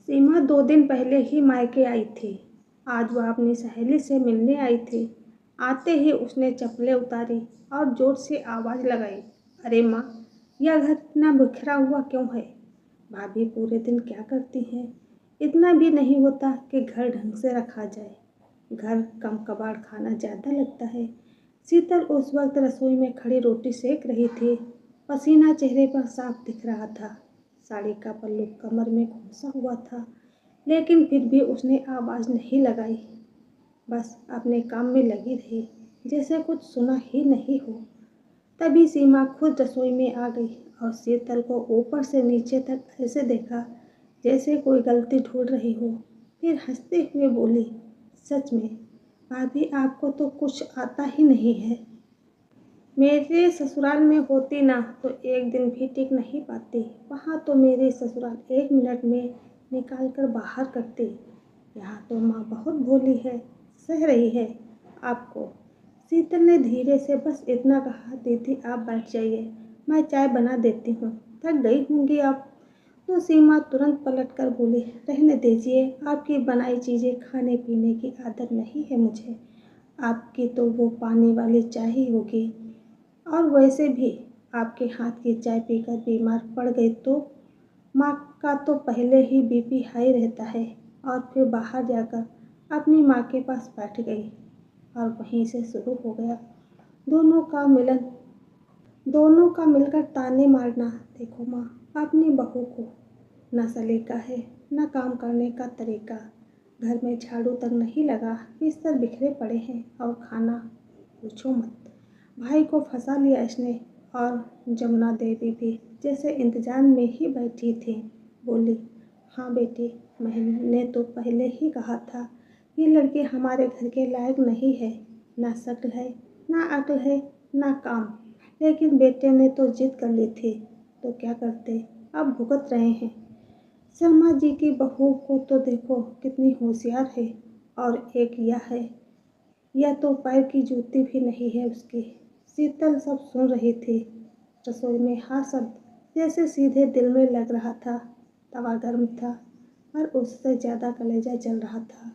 सीमा 2 दिन पहले ही मायके आई थी। आज वह अपनी सहेली से मिलने आई थी। आते ही उसने चप्पलें उतारी और जोर से आवाज़ लगाई, अरे माँ, यह घर इतना बिखरा हुआ क्यों है? भाभी पूरे दिन क्या करती हैं? इतना भी नहीं होता कि घर ढंग से रखा जाए। घर कम कबाड़ खाना ज़्यादा लगता है। शीतल उस वक्त रसोई में खड़ी रोटी सेक रही थी। पसीना चेहरे पर साफ दिख रहा था। साड़ी का पल्लू कमर में घुसा हुआ था, लेकिन फिर भी उसने आवाज़ नहीं लगाई। बस अपने काम में लगी रही, जैसे कुछ सुना ही नहीं हो। तभी सीमा खुद रसोई में आ गई और शीतल को ऊपर से नीचे तक ऐसे देखा जैसे कोई गलती ढूंढ रही हो। फिर हंसते हुए बोली, सच में भाभी, आपको तो कुछ आता ही नहीं है। मेरे ससुराल में होती ना तो एक दिन भी टिक नहीं पाती। वहाँ तो मेरे ससुराल 1 मिनट में निकाल कर बाहर करते। यहाँ तो माँ बहुत भोली है, सह रही है आपको। शीतल ने धीरे से बस इतना कहा, दीदी आप बैठ जाइए, मैं चाय बना देती हूँ, थक गई होंगी आप। तो सीमा तुरंत पलट कर बोली, रहने दीजिए, आपकी बनाई चीज़ें खाने पीने की आदत नहीं है मुझे। आपकी तो वो पानी वाली चाय ही होगी। और वैसे भी आपके हाथ की चाय पीकर बीमार पड़ गई तो माँ का तो पहले ही बीपी हाई रहता है। और फिर बाहर जाकर अपनी माँ के पास बैठ गई और वहीं से शुरू हो गया दोनों का मिलन, दोनों का मिलकर ताने मारना। देखो माँ, अपनी बहू को न सलीका है न काम करने का तरीका। घर में झाड़ू तक नहीं लगा, बिस्तर बिखरे पड़े हैं और खाना पूछो मत। भाई को फंसा लिया इसने। और जमुना देवी भी जैसे इंतजार में ही बैठी थी। बोली, हाँ बेटी, मैंने तो पहले ही कहा था ये लड़के हमारे घर के लायक नहीं है। ना शक्ल है, ना अक्ल है, ना काम। लेकिन बेटे ने तो जिद कर ली थी, तो क्या करते, अब भुगत रहे हैं। शर्मा जी की बहू को तो देखो कितनी होशियार है। और एक यह है, यह तो पैर की जूती भी नहीं है उसकी। शीतल सब सुन रही थी। रसोई में हाँ शब्द जैसे सीधे दिल में लग रहा था। तवा गर्म था और उससे ज़्यादा कलेजा जल रहा था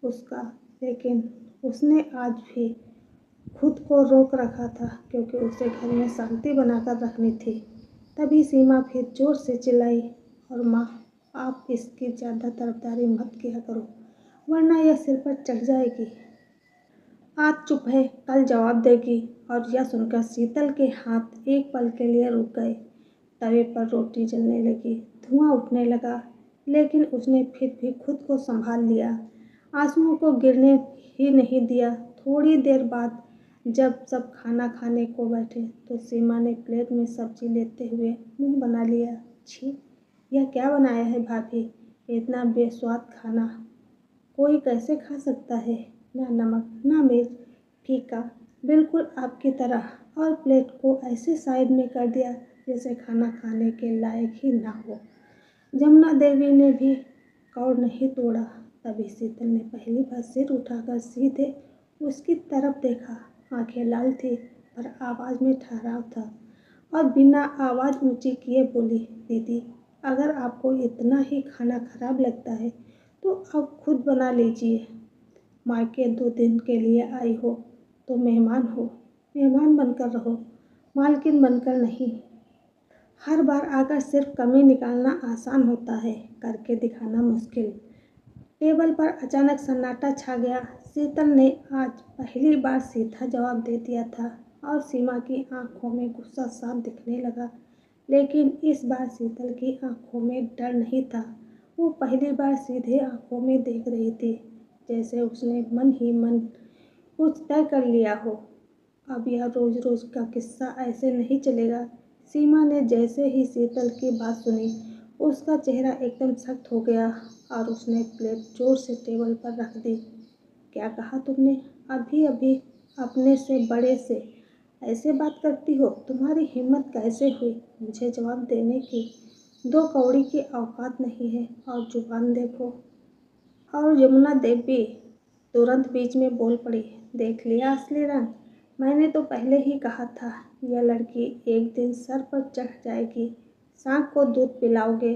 उसका। लेकिन उसने आज भी खुद को रोक रखा था, क्योंकि उसे घर में शांति बनाकर रखनी थी। तभी सीमा फिर जोर से चिल्लाई, और माँ, आप इसकी ज़्यादा तरफदारी मत किया करो, वरना यह सिर पर चढ़ जाएगी। आज चुप है, कल जवाब देगी। और यह सुनकर शीतल के हाथ एक पल के लिए रुक गए। तवे पर रोटी जलने लगी, धुआं उठने लगा, लेकिन उसने फिर भी खुद को संभाल लिया। आंसुओं को गिरने ही नहीं दिया। थोड़ी देर बाद जब सब खाना खाने को बैठे तो सीमा ने प्लेट में सब्जी लेते हुए मुंह बना लिया। छी, यह क्या बनाया है भाभी? इतना बेस्वाद खाना कोई कैसे खा सकता है? ना नमक ना मिर्च, फीका, बिल्कुल आपकी तरह। और प्लेट को ऐसे साइड में कर दिया जैसे खाना खाने के लायक ही ना हो। जमुना देवी ने भी कौर नहीं तोड़ा। तभी शीतल ने पहली बार सिर उठाकर सीधे उसकी तरफ देखा। आंखें लाल थी पर आवाज़ में ठहराव था। और बिना आवाज़ ऊंची किए बोली, दीदी, अगर आपको इतना ही खाना खराब लगता है तो अब खुद बना लीजिए। मायके 2 दिन के लिए आई हो तो मेहमान हो, मेहमान बनकर रहो, मालकिन बनकर नहीं। हर बार आकर सिर्फ कमी निकालना आसान होता है, करके दिखाना मुश्किल। टेबल पर अचानक सन्नाटा छा गया। शीतल ने आज पहली बार सीधा जवाब दे दिया था और सीमा की आंखों में गुस्सा साफ दिखने लगा। लेकिन इस बार शीतल की आंखों में डर नहीं था। वो पहली बार सीधे आंखों में देख रही थी, जैसे उसने मन ही मन कुछ तय कर लिया हो। अब यह रोज रोज का किस्सा ऐसे नहीं चलेगा। सीमा ने जैसे ही शीतल की बात सुनी, उसका चेहरा एकदम सख्त हो गया और उसने प्लेट जोर से टेबल पर रख दी। क्या कहा तुमने? अभी अभी अपने से बड़े से ऐसे बात करती हो? तुम्हारी हिम्मत कैसे हुई मुझे जवाब देने की? 2 कौड़ी की औकात नहीं है और जुबान देखो। और यमुना देवी तुरंत बीच में बोल पड़ी, देख लिया असली रंग? मैंने तो पहले ही कहा था यह लड़की एक दिन सर पर चढ़ जाएगी। सांप को दूध पिलाओगे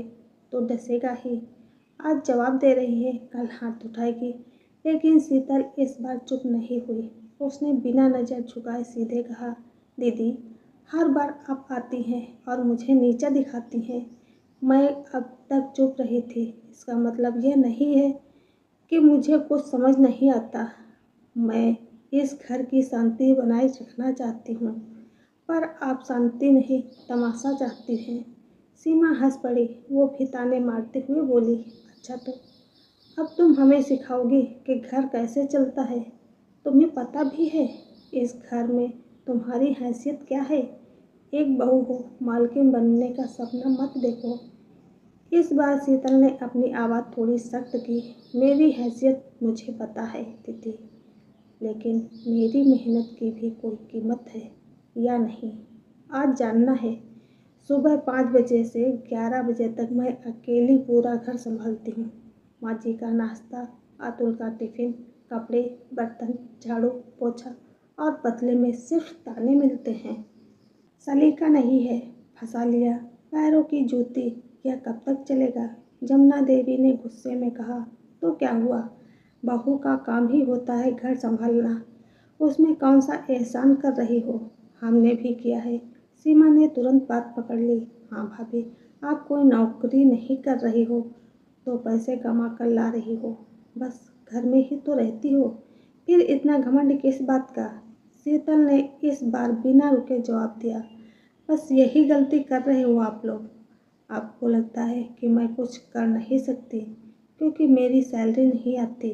तो डसेगा ही। आज जवाब दे रही है, कल हाथ उठाएगी। लेकिन शीतल इस बार चुप नहीं हुई। उसने बिना नज़र झुकाए सीधे कहा, दीदी, हर बार आप आती हैं और मुझे नीचा दिखाती हैं। मैं अब तक चुप रही थी, इसका मतलब यह नहीं है कि मुझे कुछ समझ नहीं आता। मैं इस घर की शांति बनाए रखना चाहती हूँ, पर आप शांति नहीं, तमाशा चाहती हैं। सीमा हंस पड़ी। वो भी ताने मारते हुए बोली, अच्छा तो अब तुम हमें सिखाओगी कि घर कैसे चलता है? तुम्हें पता भी है इस घर में तुम्हारी हैसियत क्या है? एक बहू हो, मालकिन बनने का सपना मत देखो। इस बार शीतल ने अपनी आवाज़ थोड़ी सख्त की। मेरी हैसियत मुझे पता है दीदी, लेकिन मेरी मेहनत की भी कोई कीमत है या नहीं, आज जानना है। सुबह 5 बजे से 11 बजे तक मैं अकेली पूरा घर संभालती हूँ। माँ जी का नाश्ता, अतुल का टिफिन, कपड़े, बर्तन, झाड़ू, पोछा और बदले में सिर्फ ताने मिलते हैं। सलीका नहीं है, फंसा लिया, पैरों की जूती, यह कब तक चलेगा? जमुना देवी ने गुस्से में कहा, तो क्या हुआ? बहू का काम ही होता है घर संभालना, उसमें कौन सा एहसान कर रही हो? हमने भी किया है। सीमा ने तुरंत बात पकड़ ली। हाँ भाभी, आप कोई नौकरी नहीं कर रही हो तो पैसे कमा कर ला रही हो, बस घर में ही तो रहती हो, फिर इतना घमंड किस बात का? शीतल ने इस बार बिना रुके जवाब दिया, बस यही गलती कर रहे हो आप लोग। आपको लगता है कि मैं कुछ कर नहीं सकती क्योंकि मेरी सैलरी नहीं आती,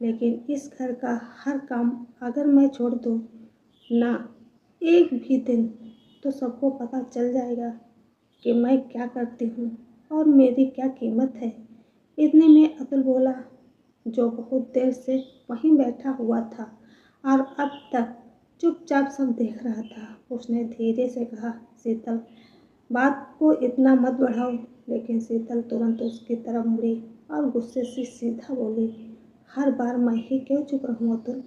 लेकिन इस घर का हर काम अगर मैं छोड़ दूँ ना एक भी दिन, तो सबको पता चल जाएगा कि मैं क्या करती हूँ और मेरी क्या कीमत है। इतने में अतुल बोला, जो बहुत देर से वहीं बैठा हुआ था और अब तक चुपचाप सब देख रहा था। उसने धीरे से कहा, शीतल, बात को इतना मत बढ़ाओ। लेकिन शीतल तुरंत उसकी तरफ मुड़ी और गुस्से से सीधा बोली, हर बार मैं ही क्यों चुप रहूं अतुल?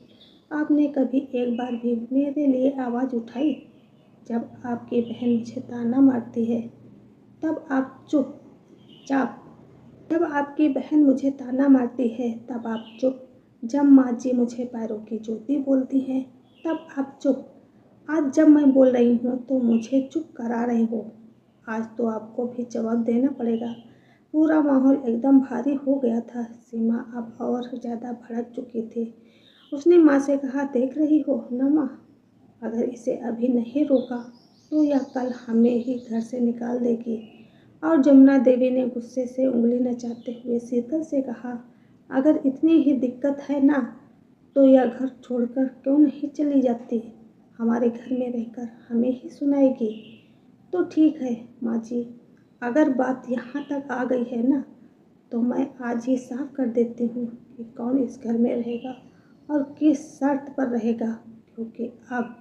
आपने कभी एक बार भी मेरे लिए आवाज़ उठाई? जब आपकी बहन मुझे ताना मारती है तब आप चुपचाप, जब आपकी बहन मुझे ताना मारती है तब आप चुप, जब माँ जी मुझे पैरों की जूती बोलती हैं तब आप चुप, आज जब मैं बोल रही हूँ तो मुझे चुप करा रहे हो। आज तो आपको भी जवाब देना पड़ेगा। पूरा माहौल एकदम भारी हो गया था। सीमा अब और ज़्यादा भड़क चुकी थी। उसने माँ से कहा, देख रही हो ना माँ, अगर इसे अभी नहीं रोका तो यह कल हमें ही घर से निकाल देगी। और जमुना देवी ने गुस्से से उंगली नचाते हुए शीतल से कहा, अगर इतनी ही दिक्कत है ना तो यह घर छोड़कर क्यों नहीं चली जाती? हमारे घर में रहकर हमें ही सुनाएगी। तो ठीक है माँ जी, अगर बात यहाँ तक आ गई है ना तो मैं आज ही साफ कर देती हूँ कि कौन इस घर में रहेगा और किस शर्त पर रहेगा, क्योंकि अब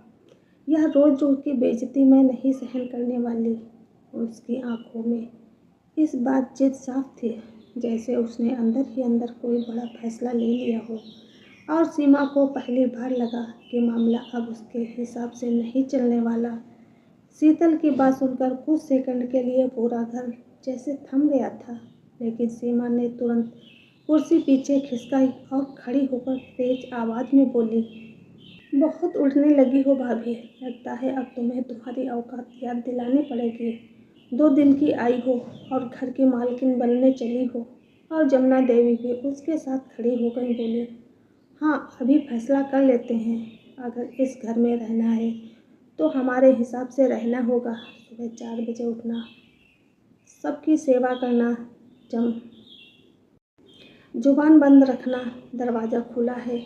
यह रोज़ रोज़ की बेइज्जती मैं नहीं सहन करने वाली। उसकी आंखों में इस बात जिद साफ थी, जैसे उसने अंदर ही अंदर कोई बड़ा फैसला ले लिया हो। और सीमा को पहली बार लगा कि मामला अब उसके हिसाब से नहीं चलने वाला। शीतल की बात सुनकर कुछ सेकंड के लिए पूरा घर जैसे थम गया था, लेकिन सीमा ने तुरंत कुर्सी पीछे खिसकाई और खड़ी होकर तेज आवाज़ में बोली, बहुत उड़ने लगी हो भाभी, लगता है अब तुम्हें तुम्हारी औकात याद दिलानी पड़ेगी। 2 दिन की आई हो और घर की मालकिन बनने चली हो। और जमुना देवी भी उसके साथ खड़ी हो गई, बोली, हाँ अभी फैसला कर लेते हैं। अगर इस घर में रहना है तो हमारे हिसाब से रहना होगा। सुबह 4 बजे उठना, सबकी सेवा करना, जम जुबान बंद रखना, दरवाज़ा खुला है,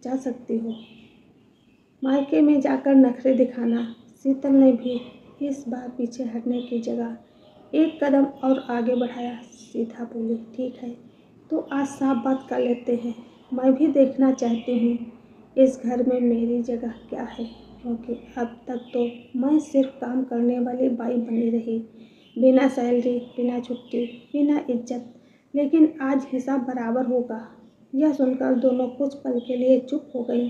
जा सकती हो। मायके में जाकर नखरे दिखाना। शीतल ने भी इस बार पीछे हटने की जगह एक कदम और आगे बढ़ाया। सीधा बोली, ठीक है तो आज साफ बात कर लेते हैं। मैं भी देखना चाहती हूँ इस घर में मेरी जगह क्या है, क्योंकि अब तक तो मैं सिर्फ काम करने वाली बाई बनी रही, बिना सैलरी, बिना छुट्टी, बिना इज्जत। लेकिन आज हिसाब बराबर होगा। यह सुनकर दोनों कुछ पल के लिए चुप हो गई।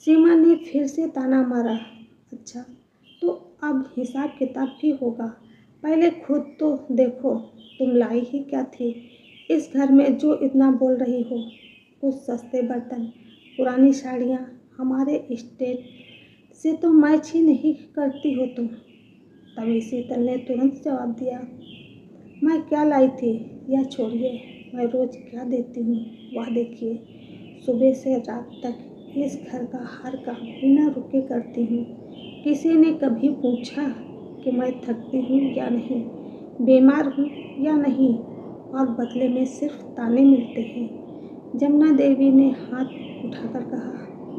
सीमा ने फिर से ताना मारा, अच्छा तो अब हिसाब किताब भी होगा। पहले खुद तो देखो तुम लाई ही क्या थी। इस घर में जो इतना बोल रही हो, कुछ सस्ते बर्तन, पुरानी साड़ियाँ हमारे स्टेट से तो मैच ही नहीं करती हो तुम। तभी शीतल ने तुरंत जवाब दिया, मैं क्या लाई थी यह छोड़िए, मैं रोज़ क्या देती हूँ वह देखिए। सुबह से रात तक इस घर का हर काम बिना रुके करती हूँ। किसी ने कभी पूछा कि मैं थकती हूँ या नहीं, बीमार हूँ या नहीं, और बदले में सिर्फ ताने मिलते हैं। जमुना देवी ने हाथ उठाकर कहा,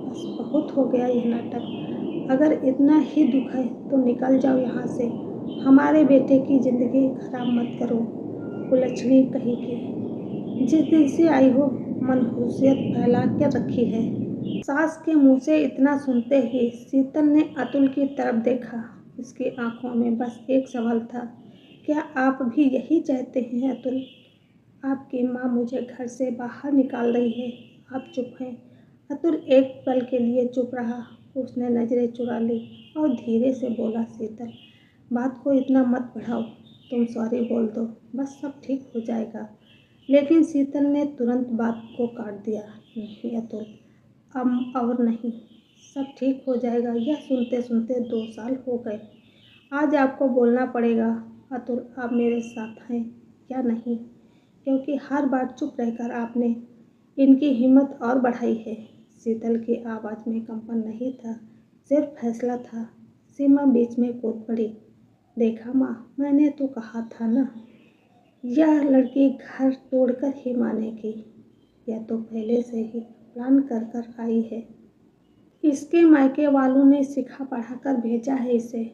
बस बहुत हो गया यह नाटक। अगर इतना ही दुख है तो निकल जाओ यहाँ से। हमारे बेटे की जिंदगी खराब मत करो। कुलच्छनी कहेगी, जिस दिन से आई हो मनहूसियत फैला के रखी है। सास के मुंह से इतना सुनते ही शीतल ने अतुल की तरफ देखा। उसकी आंखों में बस एक सवाल था, क्या आप भी यही चाहते हैं अतुल? आपकी माँ मुझे घर से बाहर निकाल रही है, आप चुप हैं। अतुल एक पल के लिए चुप रहा। उसने नजरें चुरा ली और धीरे से बोला, शीतल बात को इतना मत बढ़ाओ, तुम सॉरी बोल दो, बस सब ठीक हो जाएगा। लेकिन शीतल ने तुरंत बात को काट दिया, नहीं अतुल, अब और नहीं, सब ठीक हो जाएगा। यह सुनते सुनते 2 साल हो गए। आज आपको बोलना पड़ेगा अतुल, आप मेरे साथ हैं या नहीं, क्योंकि हर बार चुप रहकर आपने इनकी हिम्मत और बढ़ाई है। शीतल की आवाज़ में कंपन नहीं था, सिर्फ फैसला था। सीमा बीच में कूद पड़ी, देखा माँ, मैंने तो कहा था ना, यह लड़की घर तोड़कर ही मानेगी। यह तो पहले से ही प्लान कर कर आई है। इसके मायके वालों ने सिखा पढ़ाकर भेजा है इसे।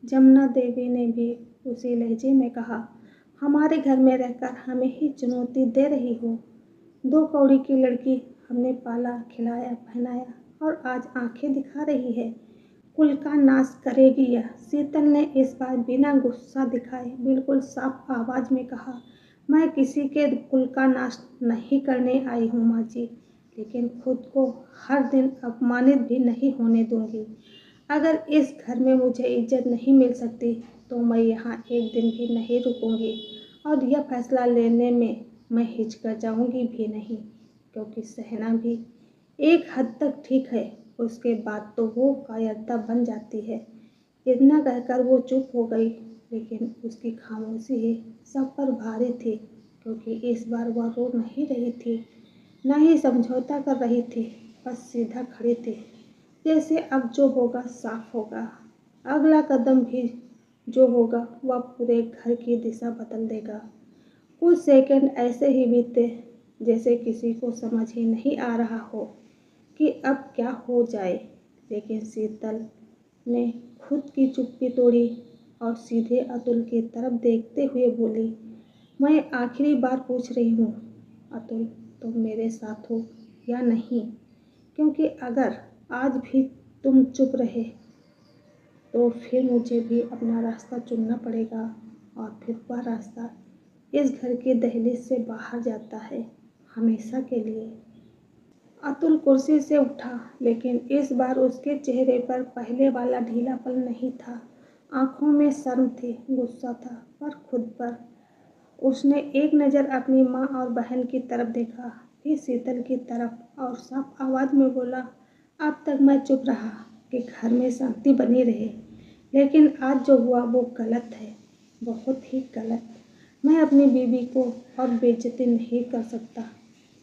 जमुना देवी ने भी उसी लहजे में कहा, हमारे घर में रहकर हमें ही चुनौती दे रही हो। 2 कौड़ी की लड़की हमने पाला खिलाया पहनाया और आज आंखें दिखा रही है। कुल का नाश करेगी यह। शीतल ने इस बार बिना गुस्सा दिखाए बिल्कुल साफ आवाज में कहा, मैं किसी के कुल का नाश नहीं करने आई हूँ माँ जी, लेकिन खुद को हर दिन अपमानित भी नहीं होने दूंगी। अगर इस घर में मुझे इज्जत नहीं मिल सकती तो मैं यहाँ एक दिन भी नहीं रुकूंगी, और यह फैसला लेने में मैं हिचकिचाऊंगी भी नहीं, क्योंकि सहना भी एक हद तक ठीक है, उसके बाद तो वो कायरता बन जाती है। इतना कहकर वो चुप हो गई, लेकिन उसकी खामोशी ही सब पर भारी थी, क्योंकि इस बार वह रो नहीं रही थी, न ही समझौता कर रही थी, बस सीधा खड़ी थी, जैसे अब जो होगा साफ होगा। अगला कदम भी जो होगा वह पूरे घर की दिशा बदल देगा। कुछ सेकंड ऐसे ही बीते जैसे किसी को समझ ही नहीं आ रहा हो कि अब क्या हो जाए, लेकिन शीतल ने खुद की चुप्पी तोड़ी और सीधे अतुल की तरफ देखते हुए बोली, मैं आखिरी बार पूछ रही हूँ अतुल, तुम मेरे साथ हो या नहीं? क्योंकि अगर आज भी तुम चुप रहे तो फिर मुझे भी अपना रास्ता चुनना पड़ेगा, और फिर वह रास्ता इस घर की दहलीज से बाहर जाता है, हमेशा के लिए। अतुल कुर्सी से उठा, लेकिन इस बार उसके चेहरे पर पहले वाला ढीलापन नहीं था। आंखों में शर्म थी, गुस्सा था, पर खुद पर। उसने एक नज़र अपनी माँ और बहन की तरफ देखा, फिर शीतल की तरफ, और साफ आवाज़ में बोला, अब तक मैं चुप रहा कि घर में शांति बनी रहे, लेकिन आज जो हुआ वो गलत है, बहुत ही गलत। मैं अपनी बीवी को और बेइज्जती नहीं कर सकता।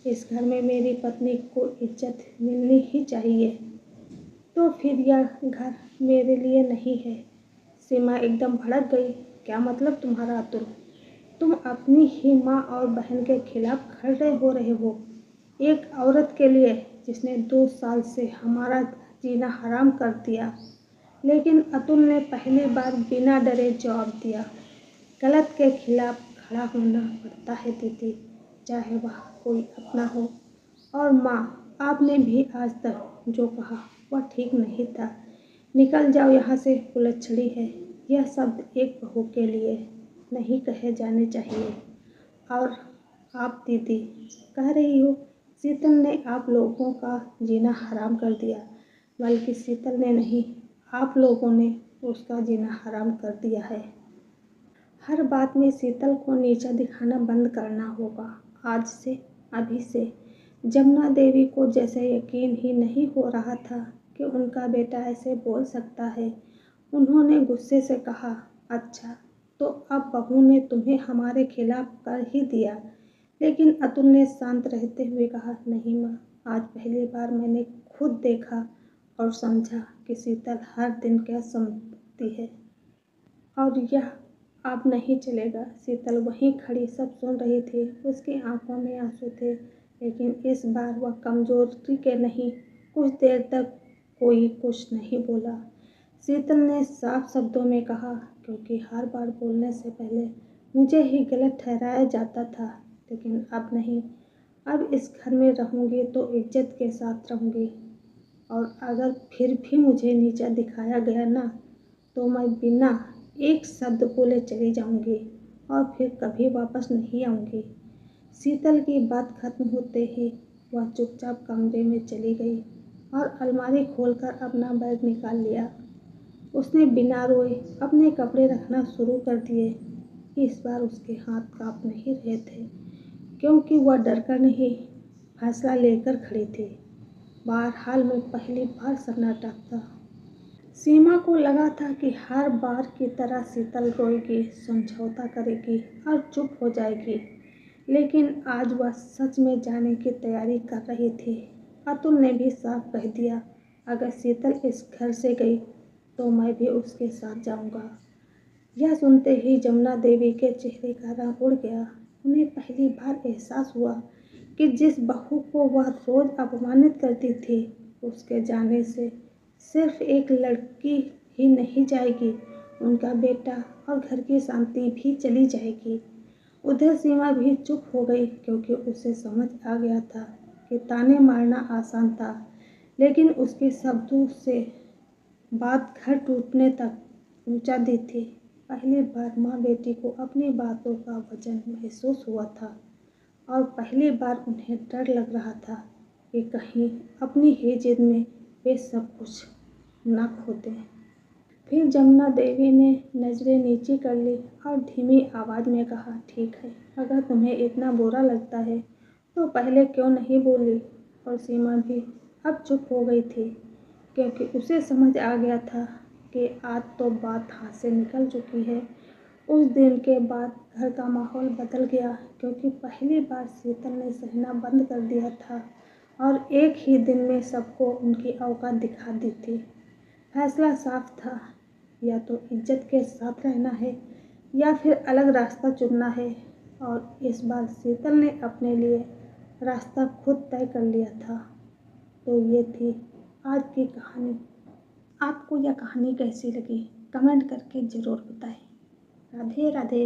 इस घर में मेरी पत्नी को इज्जत मिलनी ही चाहिए, तो फिर यह घर मेरे लिए नहीं है। सीमा एकदम भड़क गई, क्या मतलब तुम्हारा अतुल? तुम अपनी ही माँ और बहन के खिलाफ खड़े हो रहे हो, एक औरत के लिए जिसने 2 साल से हमारा जीना हराम कर दिया। लेकिन अतुल ने पहली बार बिना डरे जवाब दिया, गलत के खिलाफ खड़ा होना पड़ता है दीदी, चाहे वह कोई अपना हो। और माँ, आपने भी आज तक जो कहा वह ठीक नहीं था। निकल जाओ यहाँ से, कुलच्छड़ी है। यह शब्द एक बहू के लिए नहीं कहे जाने चाहिए। और आप दीदी कह रही हो शीतल ने आप लोगों का जीना हराम कर दिया, बल्कि शीतल ने नहीं, आप लोगों ने उसका जीना हराम कर दिया है। हर बात में शीतल को नीचा दिखाना बंद करना होगा। आज से, अभी से। जमुना देवी को जैसे यकीन ही नहीं हो रहा था कि उनका बेटा ऐसे बोल सकता है। उन्होंने गुस्से से कहा, अच्छा, तो अब बहू ने तुम्हें हमारे खिलाफ कर ही दिया। लेकिन अतुल ने शांत रहते हुए कहा, नहीं माँ, आज पहली बार मैंने खुद देखा और समझा कि शीतल हर दिन क्या समझती है। और यह अब नहीं चलेगा। शीतल वहीं खड़ी सब सुन रही थी। उसकी आंखों में आंसू थे, लेकिन इस बार वह कमजोरी के नहीं। कुछ देर तक कोई कुछ नहीं बोला। शीतल ने साफ शब्दों में कहा, क्योंकि हर बार बोलने से पहले मुझे ही गलत ठहराया जाता था, लेकिन अब नहीं। अब इस घर में रहूंगी तो इज्जत के साथ रहूंगी, और अगर फिर भी मुझे नीचा दिखाया गया ना, तो मैं बिना एक शब्द बोले चली जाऊंगी और फिर कभी वापस नहीं आऊंगी। शीतल की बात खत्म होते ही वह चुपचाप कमरे में चली गई और अलमारी खोलकर अपना बैग निकाल लिया। उसने बिना रोए अपने कपड़े रखना शुरू कर दिए। इस बार उसके हाथ कांप नहीं रहे थे, क्योंकि वह डरकर नहीं, फैसला लेकर खड़ी थी। बाहर हाल में पहली बार सन्नाटा था। सीमा को लगा था कि हर बार की तरह शीतल रोएगी, समझौता करेगी और चुप हो जाएगी, लेकिन आज वह सच में जाने की तैयारी कर रही थी। अतुल ने भी साफ कह दिया, अगर शीतल इस घर से गई तो मैं भी उसके साथ जाऊंगा। यह सुनते ही जमुना देवी के चेहरे का रंग उड़ गया। उन्हें पहली बार एहसास हुआ कि जिस बहू को वह रोज अपमानित करती थी, उसके जाने से सिर्फ एक लड़की ही नहीं जाएगी, उनका बेटा और घर की शांति भी चली जाएगी। उधर सीमा भी चुप हो गई, क्योंकि उसे समझ आ गया था कि ताने मारना आसान था, लेकिन उसके शब्दों से बात घर टूटने तक पहुंचा दी थी। पहली बार माँ बेटी को अपनी बातों का वजन महसूस हुआ था, और पहली बार उन्हें डर लग रहा था कि कहीं अपनी ही जिद में वे सब कुछ न खो दें। फिर जमुना देवी ने नजरें नीची कर ली और धीमी आवाज में कहा, ठीक है, अगर तुम्हें इतना बुरा लगता है तो पहले क्यों नहीं बोली। और सीमा भी अब चुप हो गई थी, क्योंकि उसे समझ आ गया था कि आज तो बात हाथ से निकल चुकी है। उस दिन के बाद घर का माहौल बदल गया, क्योंकि पहली बार शीतल ने सहना बंद कर दिया था और एक ही दिन में सबको उनकी औकात दिखा दी थी। फैसला साफ था, या तो इज्जत के साथ रहना है या फिर अलग रास्ता चुनना है। और इस बार शीतल ने अपने लिए रास्ता खुद तय कर लिया था। तो ये थी आज की कहानी। आपको यह कहानी कैसी लगी, कमेंट करके ज़रूर बताएं। राधे राधे।